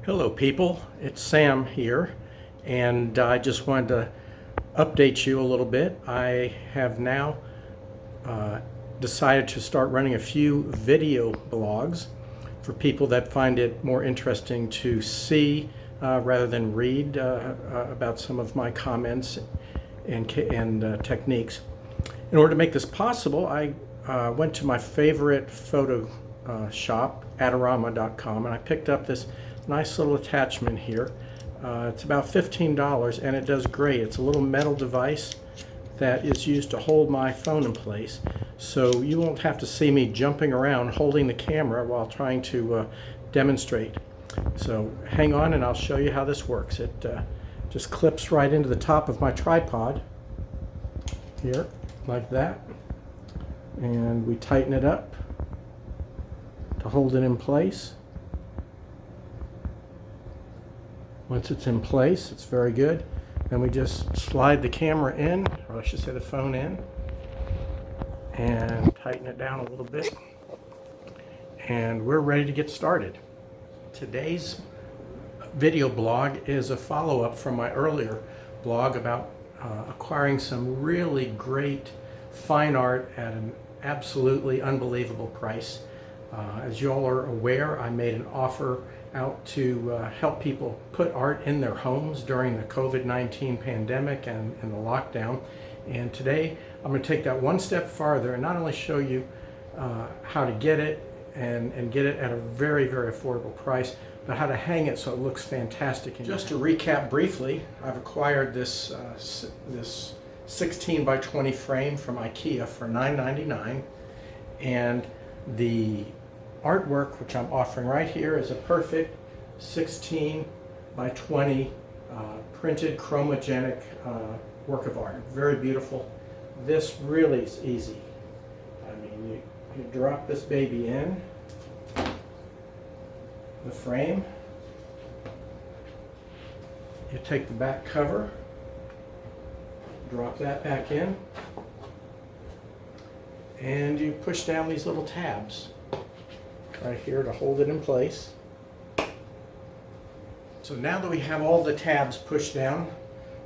Hello people, it's Sam here, and I just wanted to update you a little bit. I have now decided to start running a few video blogs for people that find it more interesting to see rather than read about some of my comments and techniques. In order to make this possible, I went to my favorite photo shop, adorama.com, and I picked up this nice little attachment here. It's about $15 and it does great. It's a little metal device that is used to hold my phone in place, so you won't have to see me jumping around holding the camera while trying to demonstrate. So hang on and I'll show you how this works. It just clips right into the top of my tripod here like that, and we tighten it up to hold it in place. Once it's in place, it's very good. Then we just slide the camera in, or I should say the phone in, and tighten it down a little bit. And we're ready to get started. Today's video blog is a follow-up from my earlier blog about acquiring some really great fine art at an absolutely unbelievable price. As you all are aware, I made an offer out to help people put art in their homes during the COVID-19 pandemic and the lockdown. And today I'm going to take that one step farther and not only show you how to get it and get it at a very, very affordable price, but how to hang it so it looks fantastic. And just to recap briefly, I've acquired this 16 by 20 frame from IKEA for $9.99, and the artwork which I'm offering right here is a perfect 16 by 20 printed chromogenic work of art. Very beautiful. This really is easy. I mean, you drop this baby in the frame, you take the back cover, drop that back in, and you push down these little tabs right here to hold it in place. So now that we have all the tabs pushed down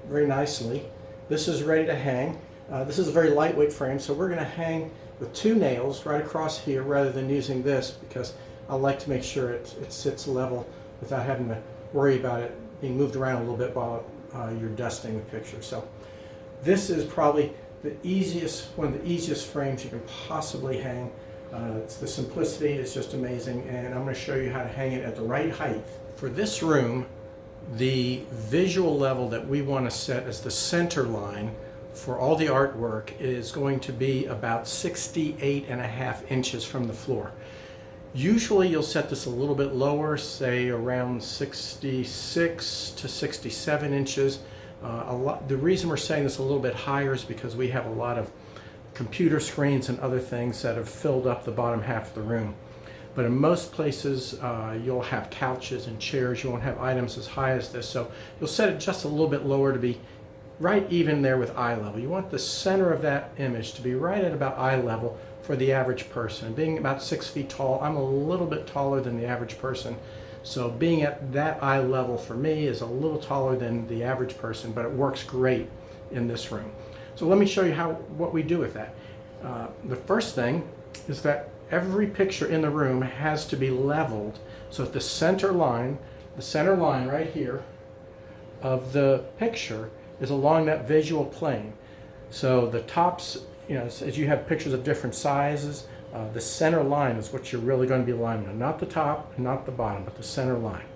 very nicely, this is ready to hang. This is a very lightweight frame, so we're going to hang with two nails right across here rather than using this, because I like to make sure it sits level without having to worry about it being moved around a little bit while you're dusting the picture. So this is probably one of the easiest frames you can possibly hang. The simplicity is just amazing, and I'm going to show you how to hang it at the right height. For this room, the visual level that we want to set as the center line for all the artwork is going to be about 68.5 inches from the floor. Usually you'll set this a little bit lower, say around 66 to 67 inches. The reason we're saying this a little bit higher is because we have a lot of computer screens and other things that have filled up the bottom half of the room. But in most places you'll have couches and chairs. You won't have items as high as this, so you'll set it just a little bit lower to be right even there with eye level. You want the center of that image to be right at about eye level for the average person. Being about 6 feet tall, I'm a little bit taller than the average person, so being at that eye level for me is a little taller than the average person, but it works great in this room. So let me show you what we do with that. The first thing is that every picture in the room has to be leveled, so that the center line right here of the picture is along that visual plane. So the tops, as you have pictures of different sizes, the center line is what you're really going to be lining on. Not the top, not the bottom, but the center line.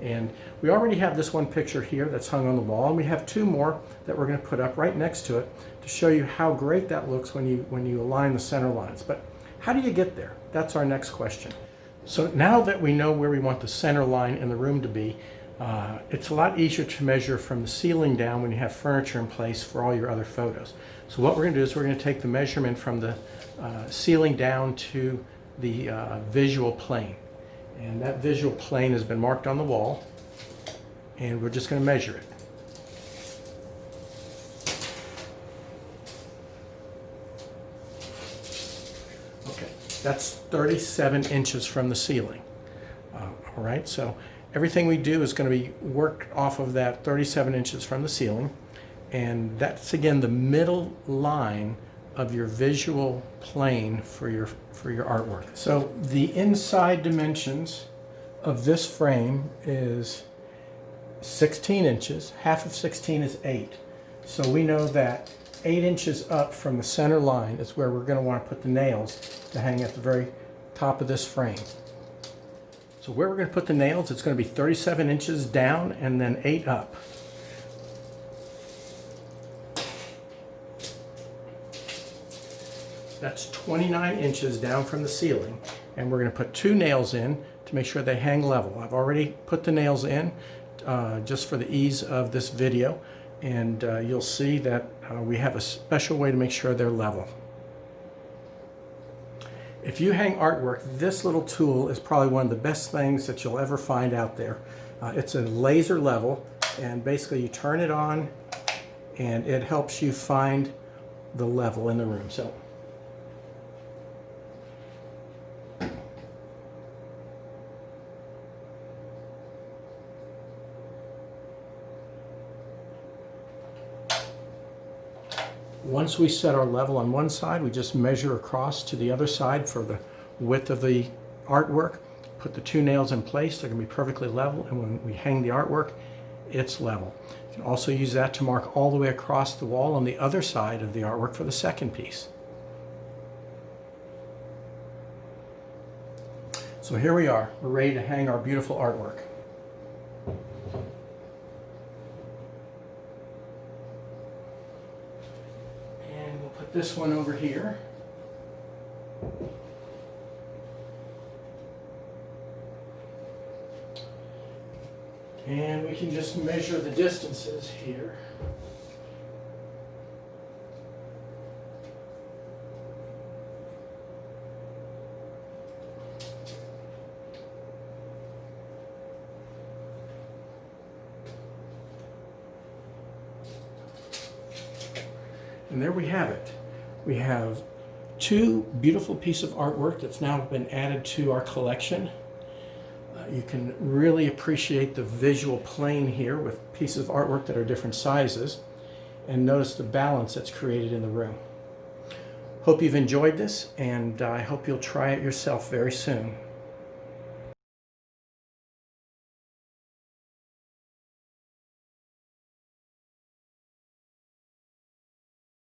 And we already have this one picture here that's hung on the wall, and we have two more that we're going to put up right next to it to show you how great that looks when you align the center lines. But how do you get there? That's our next question. So now that we know where we want the center line in the room to be, it's a lot easier to measure from the ceiling down when you have furniture in place for all your other photos. So what we're going to do is we're going to take the measurement from the ceiling down to the visual plane. And that visual plane has been marked on the wall, and we're just going to measure it. Okay, that's 37 inches from the ceiling. All right, so Everything we do is going to be worked off of that 37 inches from the ceiling, and that's again the middle line of your visual plane for your artwork. So the inside dimensions of this frame is 16 inches. Half of 16 is 8. So we know that 8 inches up from the center line is where we're going to want to put the nails to hang at the very top of this frame. So where we're going to put the nails, it's going to be 37 inches down and then 8 up. That's 29 inches down from the ceiling, and we're going to put 2 nails in to make sure they hang level. I've already put the nails in just for the ease of this video, and you'll see that we have a special way to make sure they're level. If you hang artwork, this little tool is probably one of the best things that you'll ever find out there. It's a laser level, and basically you turn it on and it helps you find the level in the room. So once we set our level on one side, we just measure across to the other side for the width of the artwork. Put the 2 nails in place, they're going to be perfectly level, and when we hang the artwork, it's level. You can also use that to mark all the way across the wall on the other side of the artwork for the second piece. So here we are, we're ready to hang our beautiful artwork. Put this one over here. And we can just measure the distances here. And there we have it. We have 2 beautiful pieces of artwork that's now been added to our collection. You can really appreciate the visual plane here with pieces of artwork that are different sizes, and notice the balance that's created in the room. Hope you've enjoyed this, and I hope you'll try it yourself very soon.